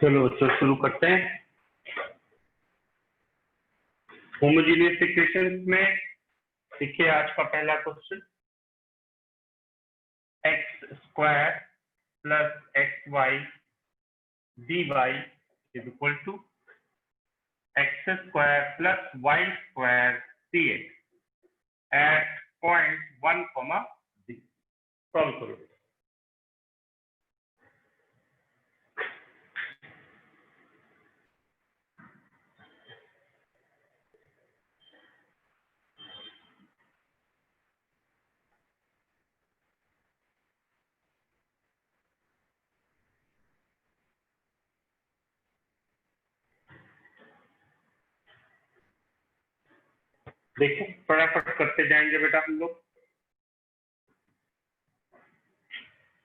चलो बच्चों शुरू करते हैं। होमोजीनियस इक्वेशन में देखिए आज का पहला question, x square plus x y d y is equal to x square plus y square d x at point 1, solve करो। देखो फटाफट करते जाएंगे बेटा हम लोग।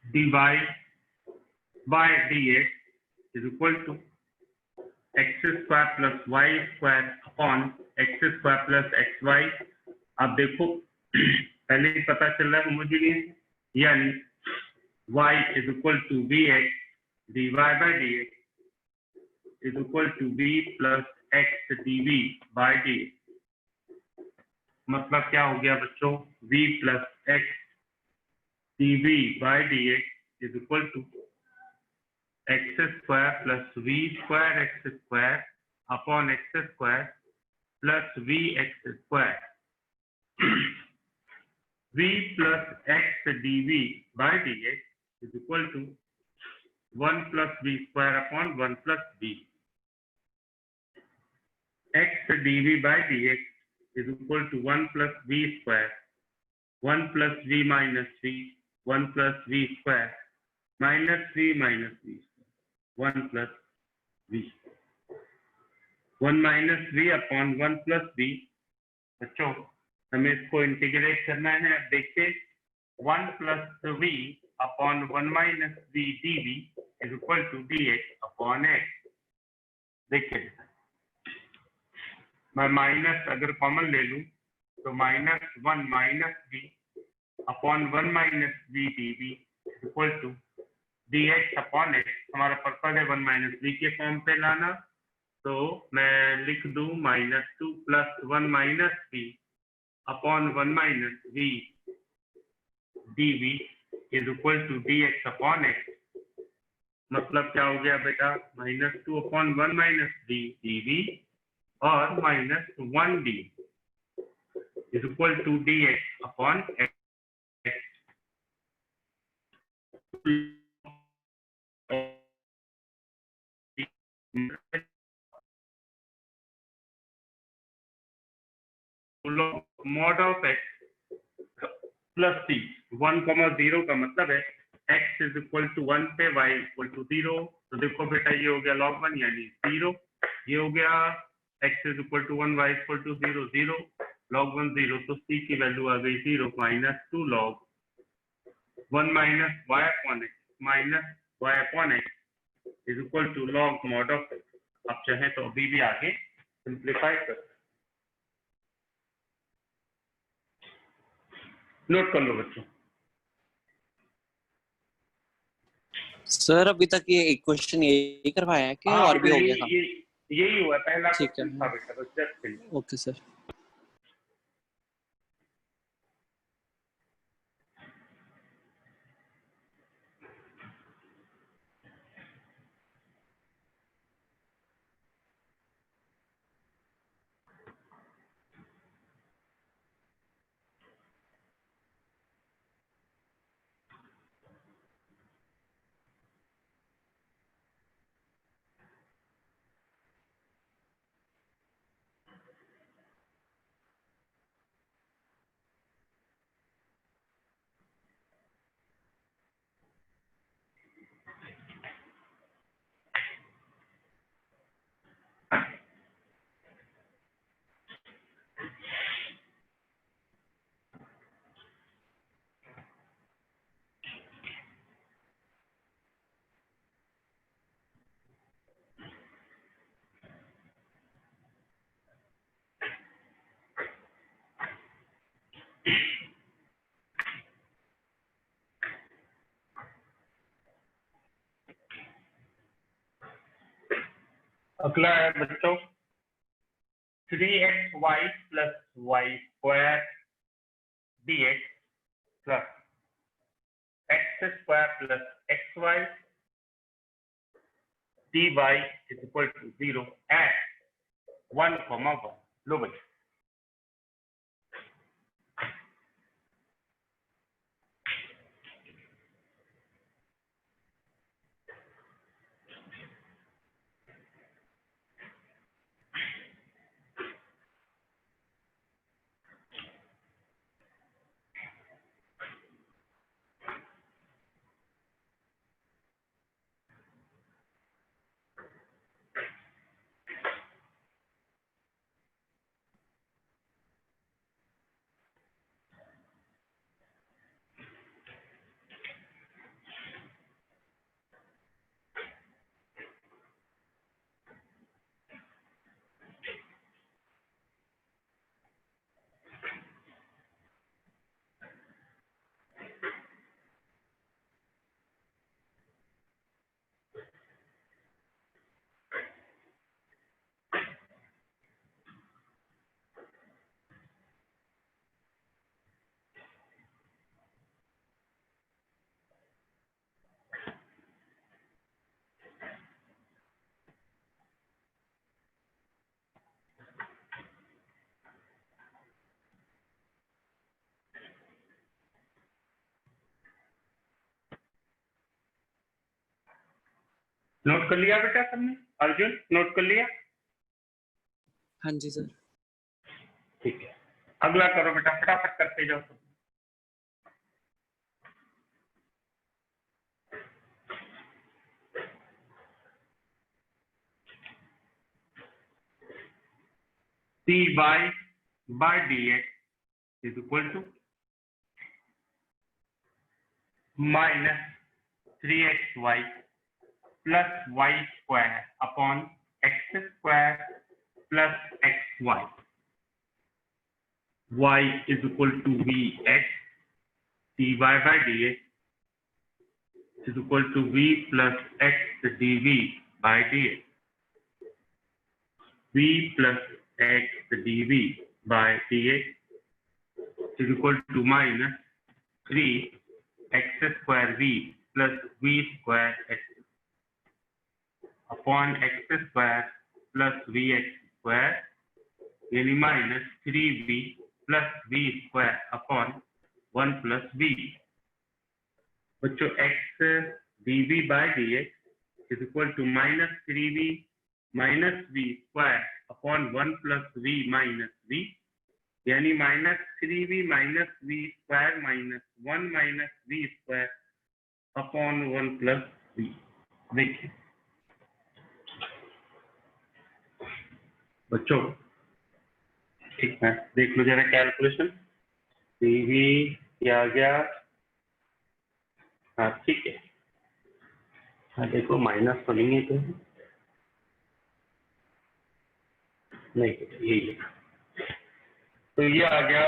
D y by d x is equal to x square plus y square upon x square plus x y. अब देखो पहले ही पता चल रहा है होमोजीनियस, यानी y is equal to v x d y by d x is equal to v plus x d v by d x. मतलब क्या हो गया बच्चों, v plus x d v by d x is equal to x square plus v square x square upon x square plus v x square. v plus x d v by d x is equal to 1 plus v square upon 1 plus v. X d v by d x is equal to 1 plus v square, 1 plus v minus v, 1 plus v square, minus v minus v, 1 plus v, 1 minus v upon 1 plus v। बच्चों हमें इसको integrate करना है। अब देखिए 1 plus v upon 1 minus v dv is equal to dx upon x। देखिए मैं minus अगर कॉमन ले लूं तो minus 1 minus v upon 1 minus v d v equal to d x upon x. हमारा पर्पज है 1 माइनस वी के form पे लाना, तो मैं लिख दूं minus 2 plus 1 minus v upon 1 minus v d v is equal to d x upon x. मतलब क्या हो गया बेटा, minus 2 upon 1 minus v d v और minus 1 d is equal to d x upon x. Mod of x plus c 1,0 का मतलब है x is equal to 1 पे y इक्वल टू 0। तो देखो बेटा ये हो गया log 1 यानी 0, ये हो गया x is equal to 1 y equal to 0 0, log 1 0, तो c की वैल्यू आ गई 0 minus 2 log 1 minus y upon x minus y upon x is equal to log mod of x। अब चाहे तो अभी भी आगे सिंप्लीफाई कर, नोट कर लो बच्चों। सर अभी तक ये एक क्वेश्चन यही करवाया है कि और भी हो गया था? यही हुआ पहला ठीक है, क्वेश्चन था बेटा, बस जस्ट। Okay sir. अगला है बच्चों 3xy plus y square dx plus x square plus xy dy is equal to 0 at 1,1. लो बच्चों नोट कर लिया बेटा सबने? अर्जुन नोट कर लिया? हाँ जी सर। ठीक है, अगला करो बेटा, फटाफट करते जाओ सब। dy by dx is equal to minus 3xy plus y square upon x square plus xy. Y is equal to vx, dy by dx is equal to v plus x dv by dx. V plus x dv by dx is equal to minus 3x square v plus v square x upon x square plus vx square, यानी minus 3v plus v square upon 1 plus v. बच्चों x dv by dx is equal to minus 3v minus v square upon 1 plus v minus v, यानी minus 3v minus v square minus 1 minus v square upon 1 plus v. देखिए बच्चों, ठीक है, देख लो जरा calculation. dv क्या आ गया? हाँ ठीक है, हाँ देखो माइनस तो नहीं है, तो नहीं यही है, तो ये आ गया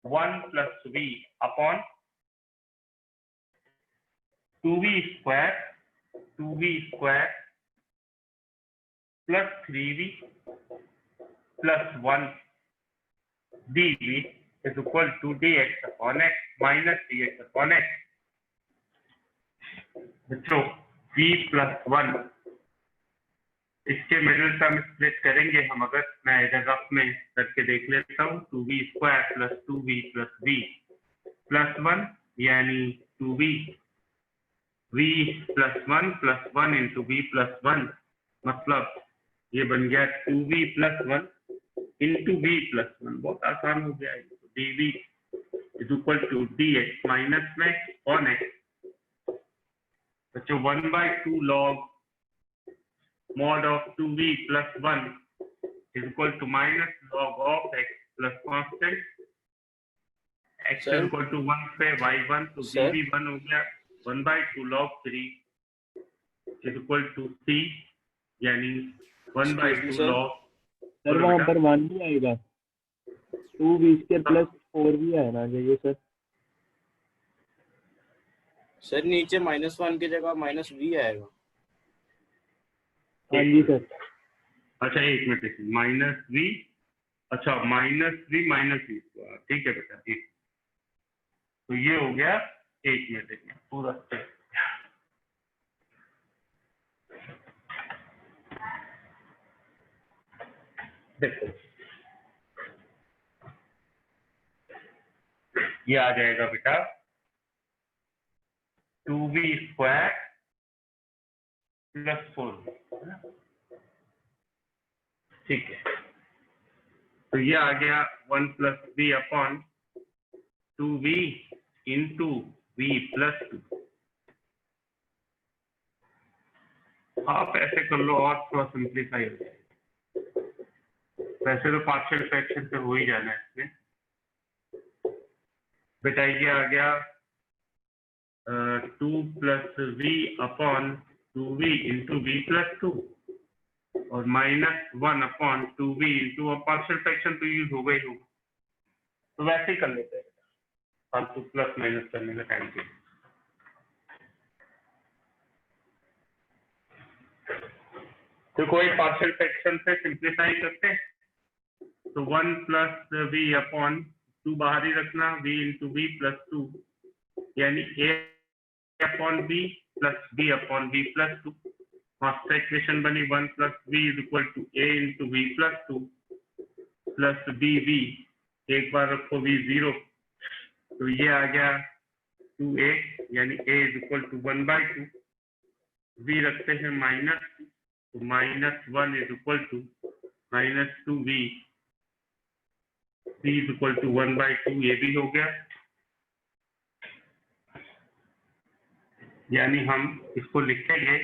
1 plus v upon 2v square plus 3v plus 1 dv is equal to dx upon x minus dx upon x. बच्चों v plus 1 इसके मिडिल टर्म स्प्लिट करेंगे हम, अगर मैं इधर रफ में करके देख लेता हूँ, 2v square plus 2v plus v plus 1 यानी 2v, v plus 1 into v plus 1, मतलब ये बन गया 2v plus 1 into v plus 1। बहुत आसान हो गया है। dv is equal to dx minus में ऑन x। बच्चों 1/2 log mod of 2v plus 1 is equal to minus log of x plus constant, x is equal to 1 पे y1, तो dv 1 हो गया 1/2 log 3 is equal to c, यानी 1/2 log। Sir वहाँ पर 1 भी आएगा, 2v स्क्वायर प्लस 4v आना चाहिए सर। सर नीचे -1 की जगह -v आएगा। हाँ जी सर। अच्छा एक मिनट, माइनस वी, अच्छा माइनस वी माइनस वी, ठीक है बेटा, एक तो ये हो गया, एक मिनट पूरा देखो, ये आ जाएगा बेटा 2v² + 4, ठीक है। तो ये आ गया 1 + v upon 2v into v + 2। आप ऐसे कर लो और थोड़ा सिंप्लीफाई हो जाएगा। वैसे तो पार्शियल फ्रैक्शन से हो ही जाना है इसमें बेटा। ये आ गया 2 + v upon 2v into v + 2 और -1 upon 2v into, partial fraction तो यूज होगा ही होगा, तो वैसे ही कर लेते हैं फालतू प्लस माइनस करने का टाइम के। तो कोई पार्शियल फ्रैक्शन से सिंप्लीफाई करते हैं, तो 1 + v अपॉन 2 बाहर ही रखना, v इंटू v + 2 यानी a upon b plus b upon v + 2। Master equation बनी 1 + v = a into v + 2 plus bv, एक बार रखो v 0, तो ये आ गया 2a यानी a = 1/2, v रखते हैं माइनस, तो -1 = -2v, v = 1/2, ये भी हो गया। यानी हम इसको लिखेंगे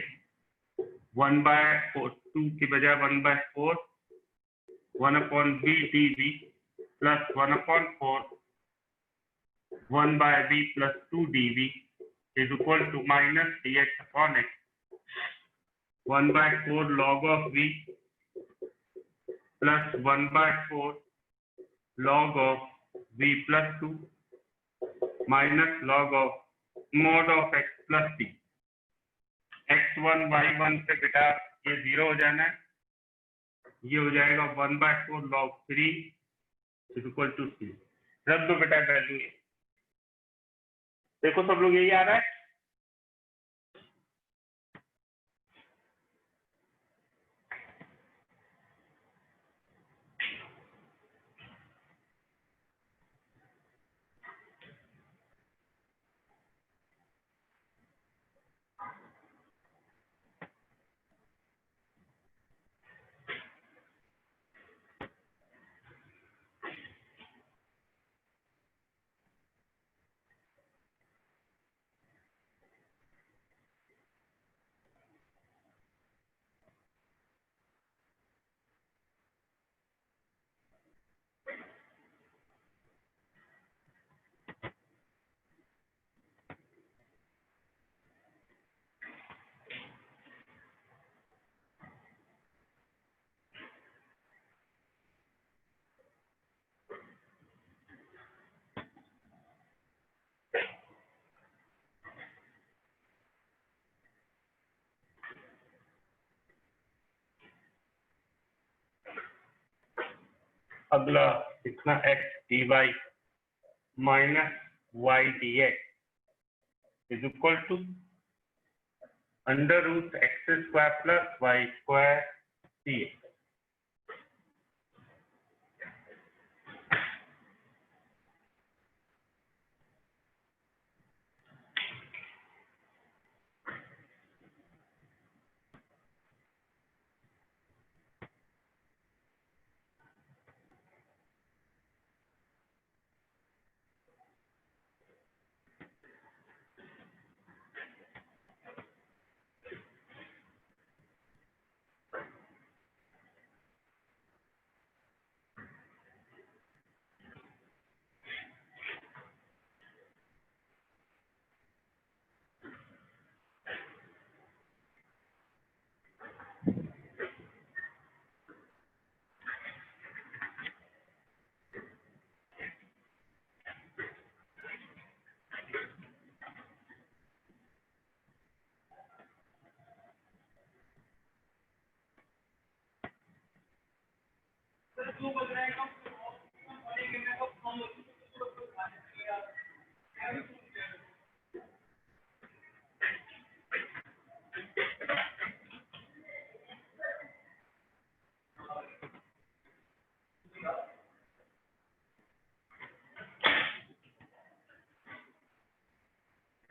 1/4, 2 की बजाय 1/4, 1/v dv plus 1/4 1/v + 2 dv is equal to minus dx upon x, 1/4 log of v plus 1/4 log of v + 2 minus log of mod of x plus t। x1 y1 से बेटा ये 0 हो जाना है, ये हो जाएगा 1/4 log 3 is equal to 3। रख दो बेटा वैल्यू, देखो सब लोग यही आ रहा है। अगला इतना x dy minus y dx is equal to √x² + y² dx।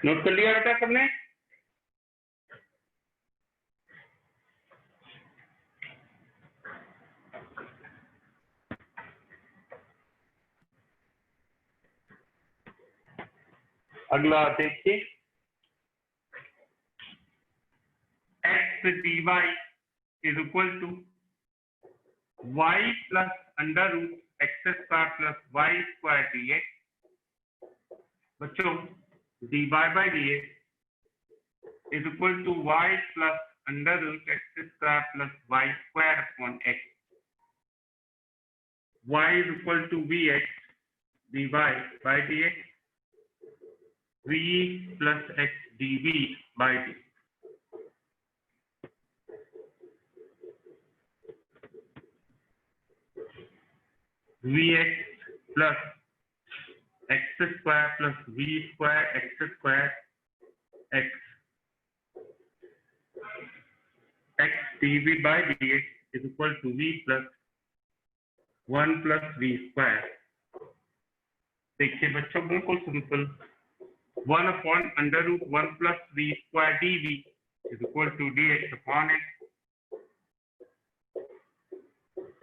Note कर लिया बेटा सबने? अगला देखिए, x dy is equal to y plus under root x square plus y square dx। बच्चों dy by dx is equal to y plus under root x square plus y square upon x। y is equal to vx dy by dx, v plus x dv by dx। vx plus x square plus v square x square x dv by dx is equal to v plus 1 plus v square। देखिए बच्चों बिल्कुल simple, 1 upon under root 1 plus v square dv is equal to dx upon x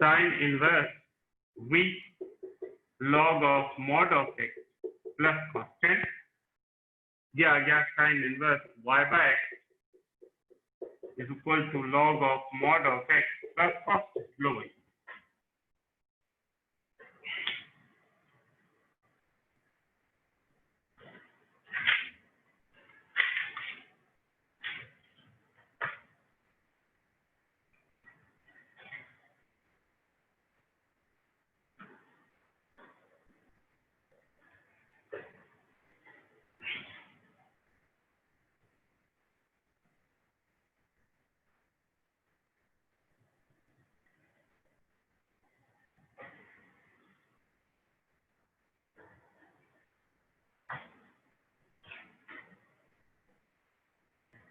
sin inverse v log of mod of x plus constant, ये आ गया sin inverse y by x is equal to log of mod of x plus constant। लो भाई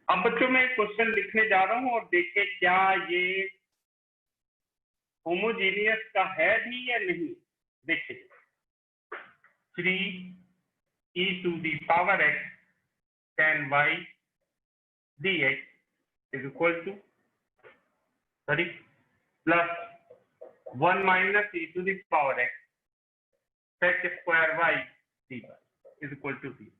अब बच्चों मैं question लिखने जा रहा हूं और देखिए क्या ये होमोजीनियस का है भी या नहीं। देखिए 3e to the power x tan y dx is equal to plus 1 minus e to the power x sec square y dy is equal to 0।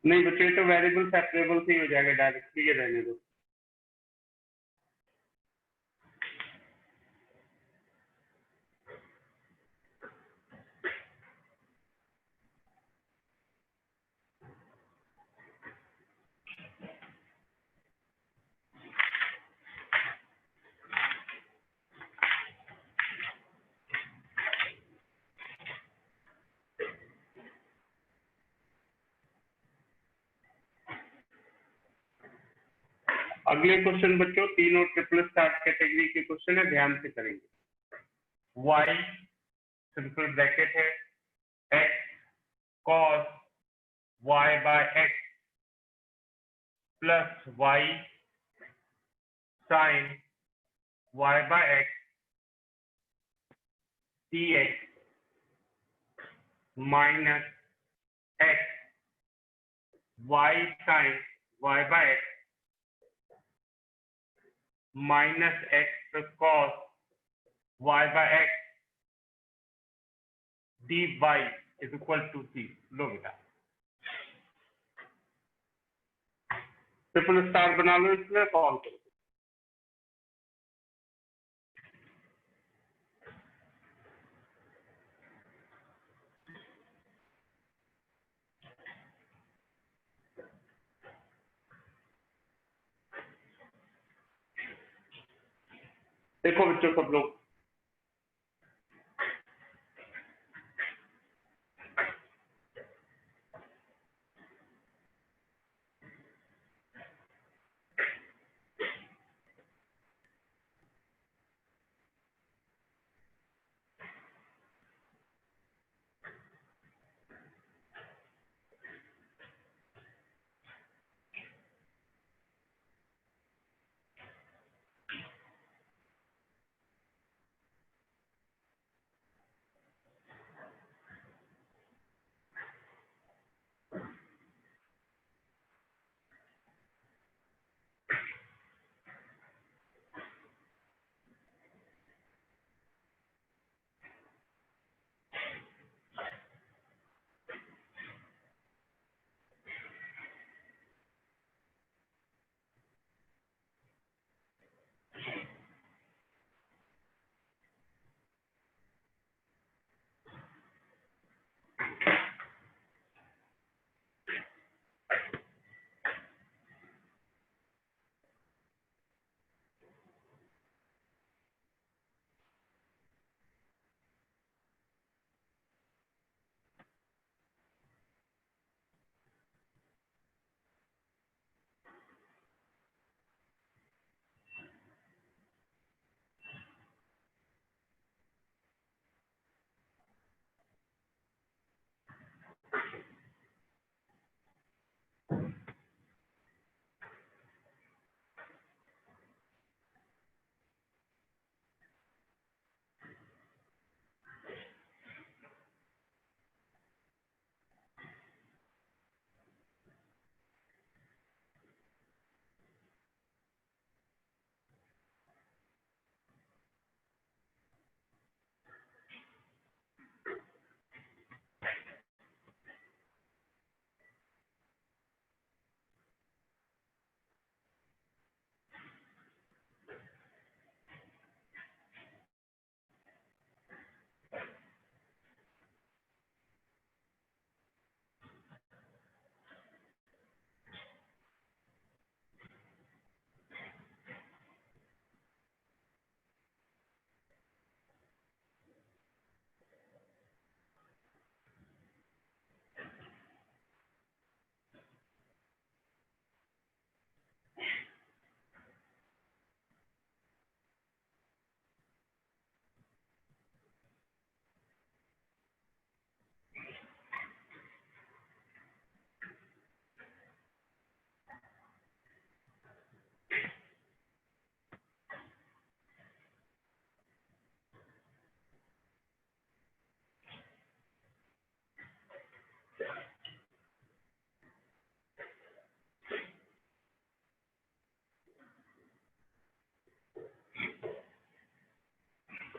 नहीं बच्चे तो वेरिएबल सेपरेबल से ही हो जाएगा डायरेक्टली, ये रहने दो। अगले क्वेश्चन बच्चों तीनों ट्रिपल स्टार कैटेगरी के क्वेश्चन है, ध्यान से करेंगे। y सिंपल ब्रैकेट है x cos y by x plus y sin y by x dx minus x y sin y by x minus x cos y by x dy is equal to 0। लो बेटा triple star बना लो, इसमें solve करो। देखो बच्चों सब लोग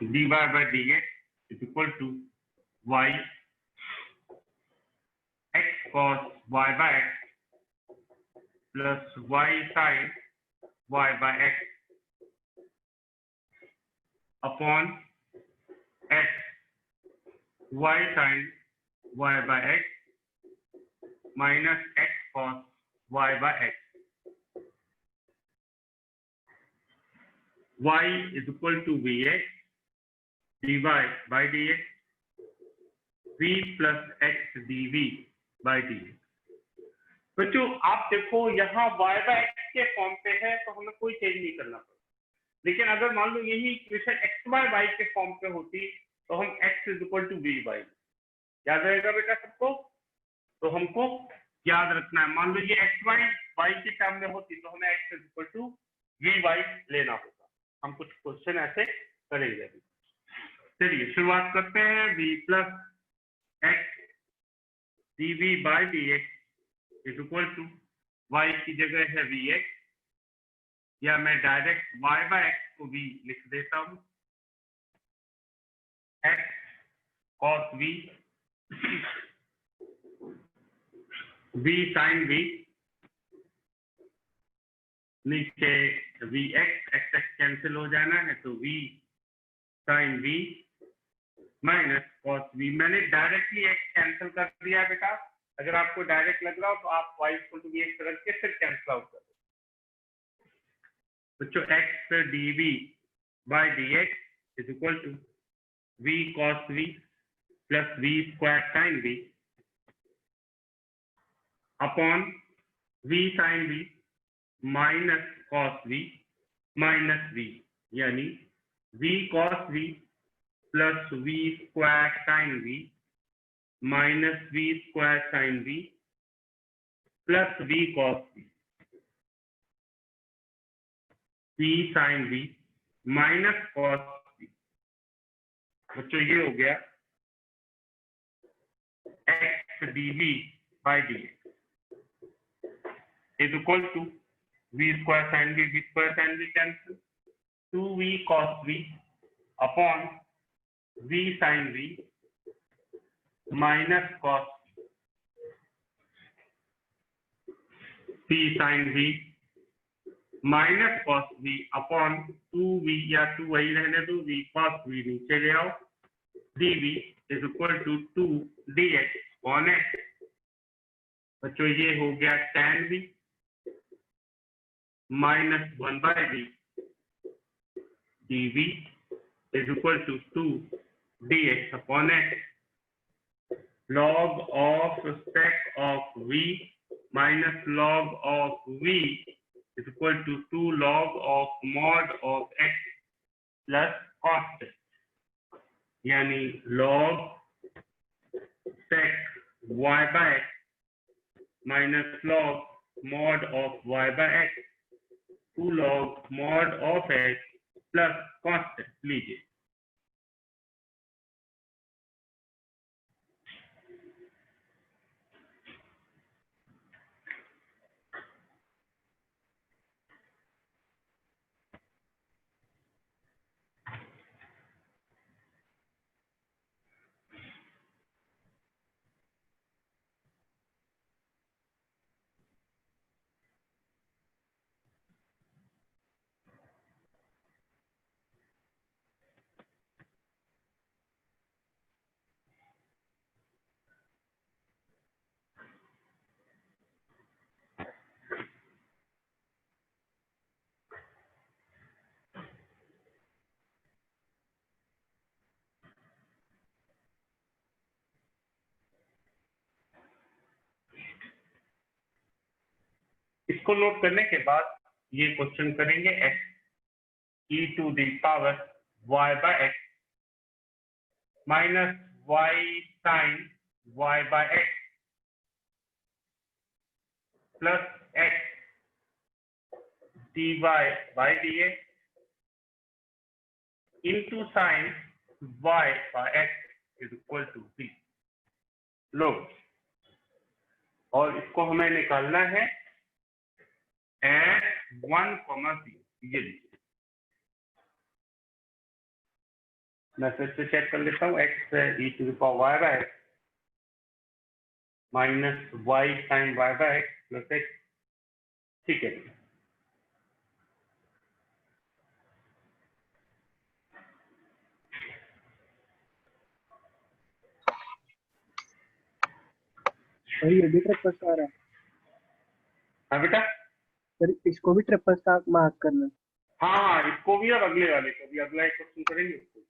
dy by dx is equal to y x cos y by x plus y sin y by x upon x y sin y by x minus x cos y by x. Y is equal to Vx dy by dx, v plus x dv by dx. बच्चों आप देखो यहाँ y by x के form पे है तो हमें कोई चेंज नहीं करना पड़ता, लेकिन अगर मान लो यही इक्वेशन x by y के फॉर्म पे होती तो हम x is equal to v y, याद रहेगा बेटा सबको? तो हमको याद रखना है, मान लो ये x by y के टर्म में होती तो हमें x is equal to v y लेना होगा। हम कुछ क्वेश्चन ऐसे करेंगे। चलिए शुरुआत करते हैं। v plus x dv by dx is equal to y की जगह है vx, या मैं डायरेक्ट y बाय x को v लिख देता हूँ, x cos v v sin v, नीचे vx x कैंसिल हो जाना है तो v sin v minus cos v। मैंने डायरेक्टली x कैंसिल कर दिया बेटा, अगर आपको डायरेक्ट लग रहा हो तो आप y इक्वल टू vx रख के फिर कैंसिल आउट कर दो। बच्चों x dv by dx is equal to v cos v plus v square sin v upon v sin v minus cos v minus v, यानी v cos v plus v square sin v minus v square sin v plus v cos v, v sin v minus cos v। बच्चों ये हो गया x dv by dx is equal to v square sin v cancel, 2v cos v upon v sin v minus cos v sin v minus cos v upon 2v, या 2 वही रहने दो, v cos v नीचे ले आओ, dv is equal to 2 dx on x। बच्चों ये हो गया tan v minus 1 by v, dv is equal to 2 dx upon x, log of sec of v minus log of v is equal to 2 log of mod of x plus cos, यानी log sec y by x minus log mod of y by x, 2 log mod of x plus constant लीजिए। इसको note करने के बाद ये question करेंगे x e to the power y by x minus y sin y by x plus x dy by dx into sin y by x is equal to b। लो, और इसको हमें निकालना है x1, 0, ये लीजिए। मैं फिर से चेक कर लेता हूँ। एक्स है e to the power y by x minus y sine y by x plus x. ठीक है, सर ये भी ट्रिपल स्टार है हाँ बेटा। सर, इसको भी ट्रिपल स्टार मार्क करना। हाँ हाँ, इसको भी और अगले वाले को भी, अगला एक क्वेश्चन करेंगे उसको।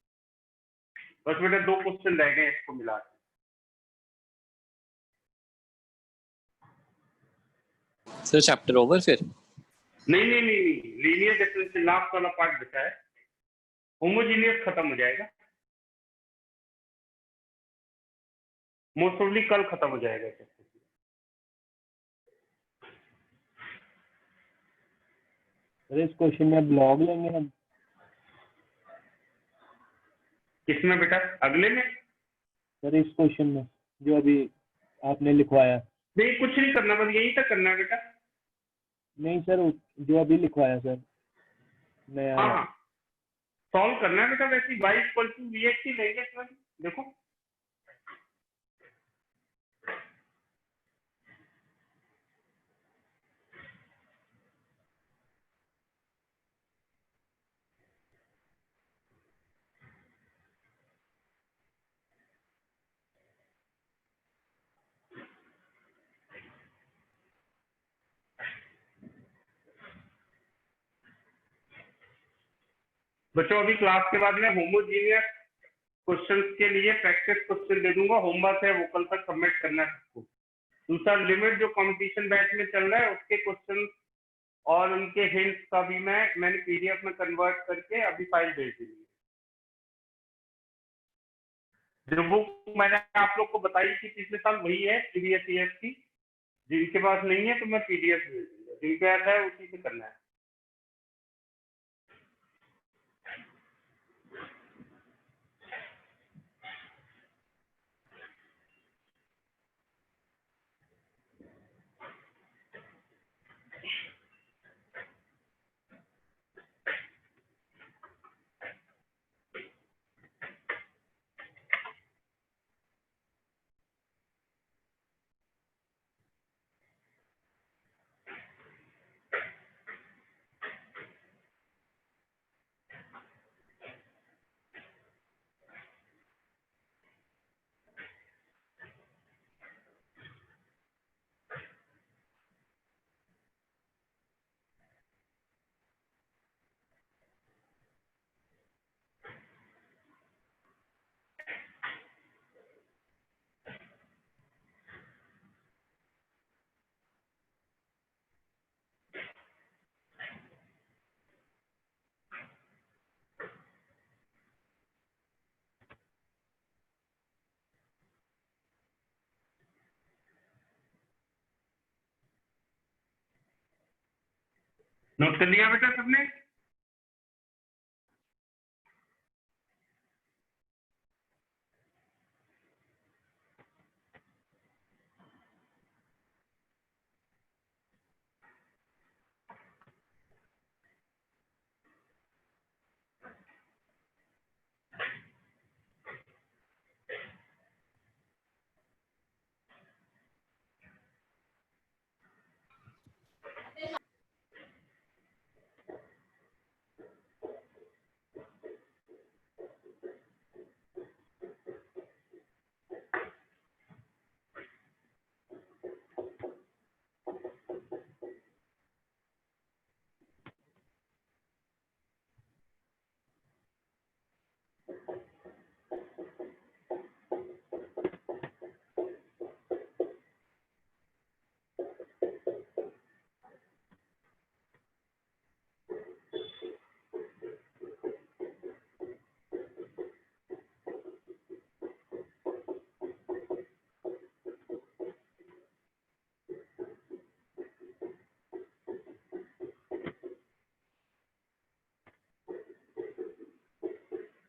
बस बेटा 2 क्वेश्चन रह गए इसको मिला के। सर चैप्टर ओवर फिर? नहीं नहीं नहीं नहीं, लीनियर डिफरेंशियल लास्ट वाला पार्ट बचा है, होमोजीनियस खत्म हो जाएगा, मोस्ट प्रोबेबली कल खत्म हो जाएगा। सर इस क्वेश्चन में ब्लॉग लेंगे हम? किसमें बेटा? अगले में? सर इस क्वेश्चन में जो अभी आपने लिखवाया। नहीं, कुछ नहीं करना, बस यही तक करना है बेटा। नहीं सर, जो अभी लिखवाया सर नया हाँ वाला। हाँ, सॉल्व करना है बेटा। वैसे y equal to v x ही लेंगे इसमें। देखो बच्चों, अभी क्लास के बाद में होमोजीनियस क्वेश्चंस के लिए प्रैक्टिस क्वेश्चन दे दूंगा, होमवर्क है वो कल तक सबमिट करना है सबको। दूसरा, लिमिट जो कंपटीशन बैच में चल रहा है उसके क्वेश्चन और उनके हिंट्स का भी मैंने पीडीएफ में कन्वर्ट करके अभी फाइल भेज दी है। जो बुक मैंने आप लोग को बताई थी पिछले साल वही है प्रीवियस ईयर की। जिनके पास नहीं है तो मैं पीडीएफ भेज दूंगा, जिनके पास है उसी से करना है। नोट कर लिया बेटा सबने?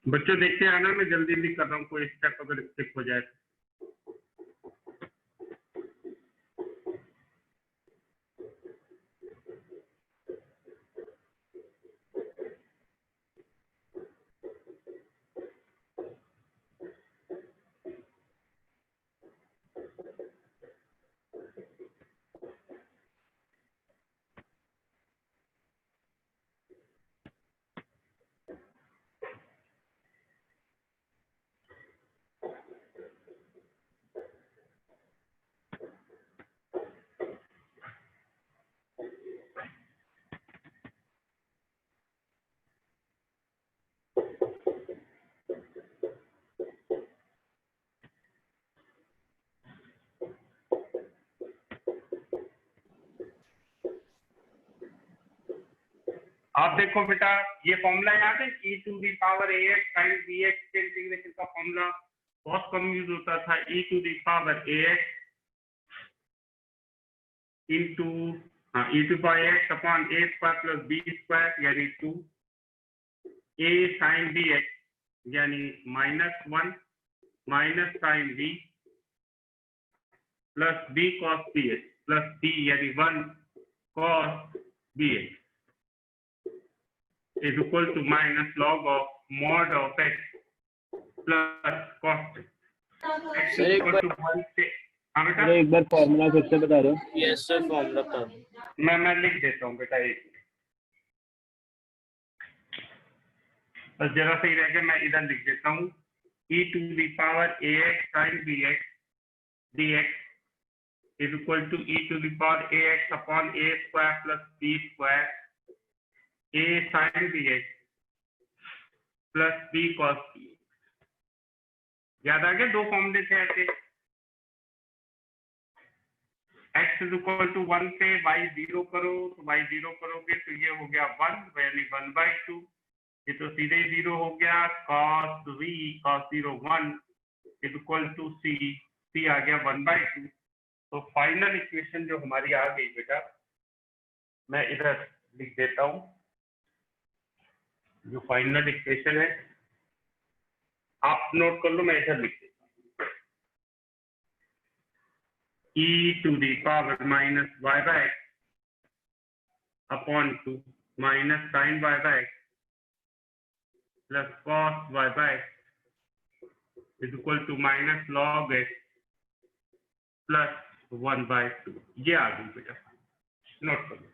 बच्चों देखते आना, मैं जल्दी जल्दी कर रहा हूँ, कोई स्टेप अगर स्किप हो जाए तो। आप देखो बेटा, ये फॉर्मूला याद है, e to the power ax sin bx के इंटीग्रेशन का फॉर्मूला बहुत कम यूज होता था। e to the power ax into e to power x upon a square plus b square यानी 2 a sin bx यानी -1 minus sine b plus b cos bx plus b यानी 1 cos bx is equal to minus log of mod of x plus cos x is Sir, एक equal to 1 से। हाँ बेटा, अरे एक बार formula फिर से बता रहे हो? यस सर फॉर्मूला बता दो। मैं लिख देता हूँ बेटा, एक बस जरा सही रहेगा, मैं इधर लिख देता हूँ। e to the power ax sin bx dx is equal to e to the power ax upon a square plus b square a sin bx plus b cos bx। याद आ गया, दो फॉर्मूले थे ऐसे। x is equal to 1 से y 0 करो, तो y 0 करोगे तो ये हो गया 1 यानी 1/2, ये तो सीधे 0 हो गया। cos v cos 0 1 is equal to c आ गया 1/2। तो फाइनल इक्वेशन जो हमारी आ गई बेटा, मैं इधर लिख देता हूँ। जो फाइनल इक्वेशन है आप नोट कर लो, मैं इधर लिख देता हूँ। e to the power minus y by x upon 2 minus sine y by x plus cos y by x is equal to minus log x plus 1/2। ये आ गई बेटा, नोट कर लो।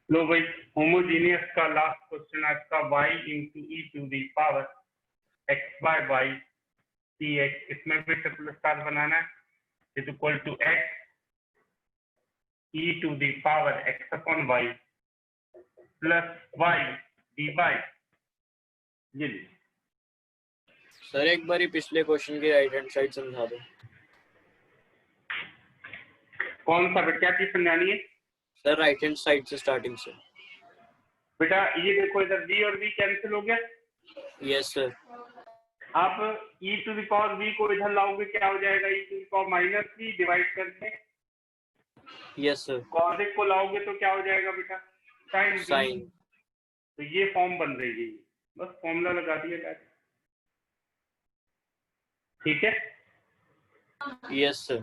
लो भाई, होमोजीनियस का लास्ट क्वेश्चन आज का, y into e to the power x by y d x, इसमें भी ट्रिपल स्टार बनाना है, is equal to x e to the power x upon y plus y d by. ये लीजिए sir एक बार पिछले क्वेश्चन की राइट हैंड साइड समझा दो। कौन सा बेटा, क्या चीज समझानी है सर राइट हैंड साइड से स्टार्टिंग से। बेटा? ये देखो, इधर v और v कैंसिल हो गया। Yes sir. आप e to the power v को इधर लाओगे, क्या हो जाएगा? e to the power minus v divide करके यस सर। cos एक को लाओगे तो क्या हो जाएगा बेटा? sin v। साइन। तो ये फॉर्म बन रही है, बस फॉर्मूला लगा दिया जाए, ठीक है। Yes sir.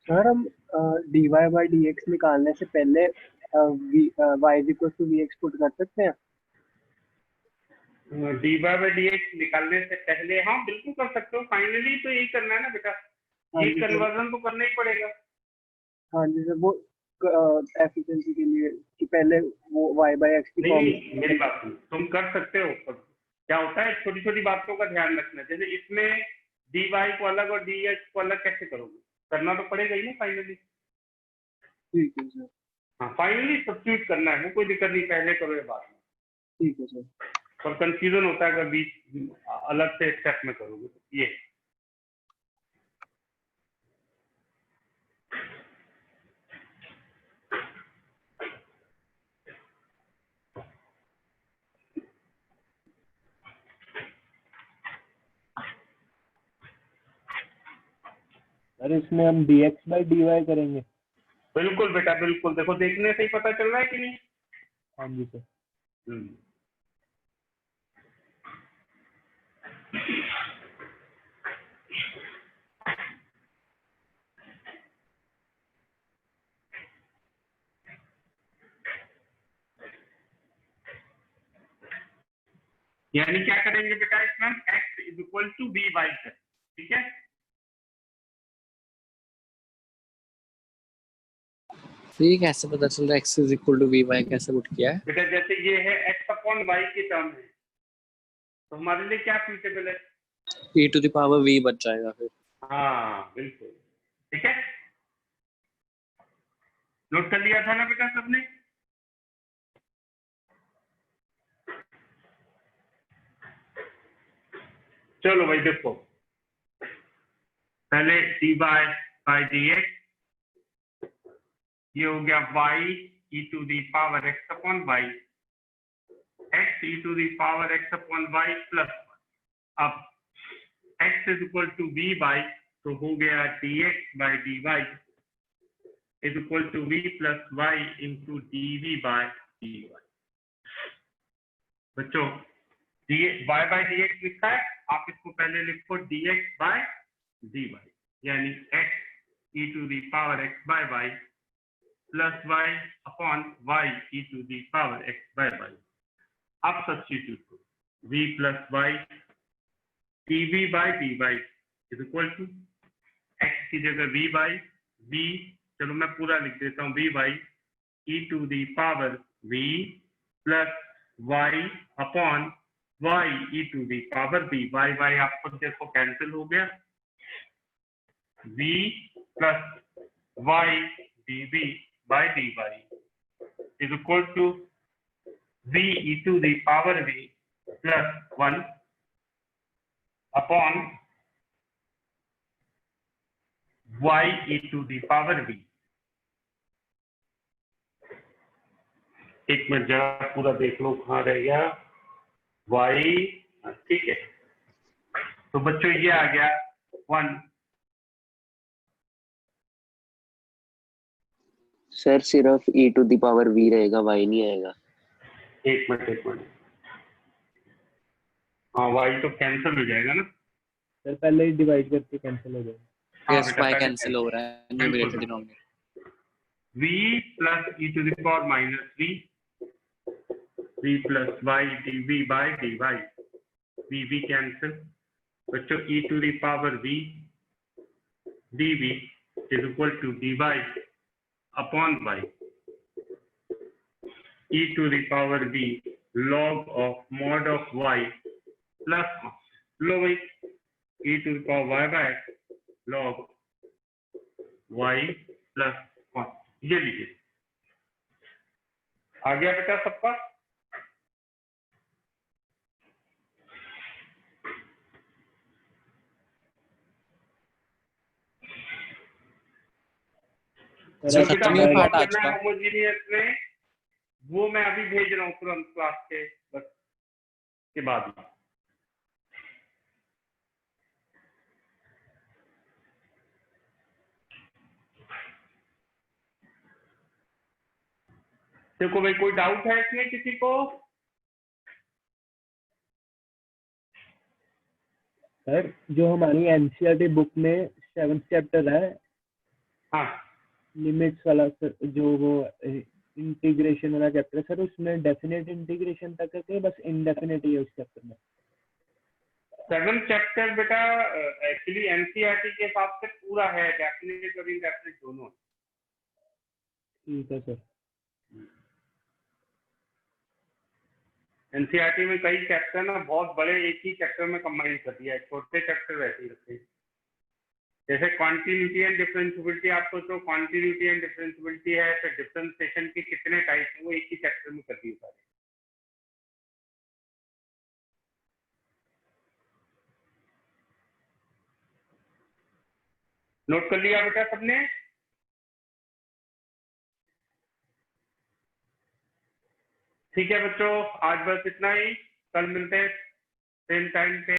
सर हम dy बाई dx निकालने से पहले y is equal to vx put कर सकते हैं? dy बाई dx निकालने से पहले हाँ बिल्कुल कर सकते हो। फाइनली तो यही करना है ना बेटा, ये कन्वर्जन तो करना ही पड़ेगा। हाँ जी सर, वो एफिशिएंसी के लिए कि पहले वो y बाई x की नहीं, फॉर्म। मेरी बात सुनो, तुम कर सकते हो। क्या होता है, छोटी छोटी बातों का ध्यान रखना। जैसे इसमें dy को अलग और dx को अलग कैसे करोगे? करना तो पड़ेगा ही ना फाइनली। ठीक है सर। हाँ फाइनली सब्स्टिट्यूट करना है, वो कोई दिक्कत नहीं, पहले करो या बाद में, ठीक है सर। पर कंफ्यूजन होता है अगर बीच अलग से स्टेप में करोगे तो ये। सर इसमें हम dx by dy करेंगे। बिल्कुल बेटा बिल्कुल, देखो देखने से ही पता चल रहा है कि नहीं। हाँ जी सर। हम्म। यानी क्या करेंगे बेटा इसमें हम x is equal to v y कर, ठीक है। ये कैसे पता चल रहा है x is equal to v y, कैसे पुट किया है? बेटा जैसे ये है x अपॉन वाई की टर्म है, तो हमारे लिए क्या सूटेबल है? e to the power v बच जाएगा फिर। हाँ बिल्कुल, ठीक है, नोट कर लिया था ना बेटा सबने। चलो भाई देखो, पहले डी बाई डी एक्स, ये हो गया y e to the power x upon y, x e to the power x upon y plus, अब x is equal to v by, तो हो गया dx by dy is equal to v plus y into dv by dy। बच्चों y by dx लिखा है, आप इसको पहले लिखो dx बाई dy, यानी x e to the power x by y plus y upon y e to the power x by y. अब substitute करो v plus y dv by dy is equal to x की जगह v by v, चलो मैं पूरा लिख देता हूँ, v by e to the power v plus y upon y e to the power b, y y आपको देखो कैंसिल हो गया, v plus y dv by dy is equal to v e to the power v plus 1 upon y e to the power v। एक minute जरा पूरा देख लो कहाँ रह गया y, ठीक है। तो बच्चों ये आ गया 1, सर सिर्फ e to the power v रहेगा, y नहीं आएगा। एक मिनट, हाँ y तो कैंसिल हो जाएगा ना सर पहले ही डिवाइड करके कैंसिल हो जाएगा। हाँ यस, बेटा, y पहले कैंसिल हो रहा है numerator denominator. v plus e to the power minus v plus y dv by dy, v cancel, बच्चों e to the power v dv is equal to dy upon y, e to the power v log of mod of y plus, लो भाई e to the power y by log y plus 1, ये लीजिए आ गया बेटा सबका। Sir बेटा खत्म हुआ पार्ट आज करना का? है होमोजीनियस में, वो मैं अभी भेज रहा हूँ तुरंत क्लास के बस के बाद ही। देखो भाई कोई डाउट है इसमें किसी को? सर जो हमारी एनसीईआरटी बुक में 7th चैप्टर है हाँ लिमिट्स वाला, सर जो वो इंटीग्रेशन वाला चैप्टर, सर उसमें डेफिनेट इंटीग्रेशन तक है कि बस इनडेफिनेट ही है उस चैप्टर में? 7th चैप्टर बेटा एक्चुअली एनसीईआरटी के हिसाब से पूरा है, डेफिनेट और इनडेफिनेट दोनों। ठीक है सर। एनसीईआरटी में कई चैप्टर ना बहुत बड़े एक ही चैप्टर में कंबाइन कर दिया है, छोटे चैप्टर वैसे ही रखे हैं। जैसे कॉन्टिन्यूटी एंड डिफरेंशियबिलिटी आपको तो कॉन्टिन्यूटी एंड डिफरेंशियबिलिटी है, फिर डिफरेंशिएशन के कितने टाइप है वो एक ही चैप्टर में कर दिए सारे। नोट कर लिया बेटा सबने? ठीक है बच्चों, आज बस इतना ही, कल मिलते हैं सेम टाइम पे।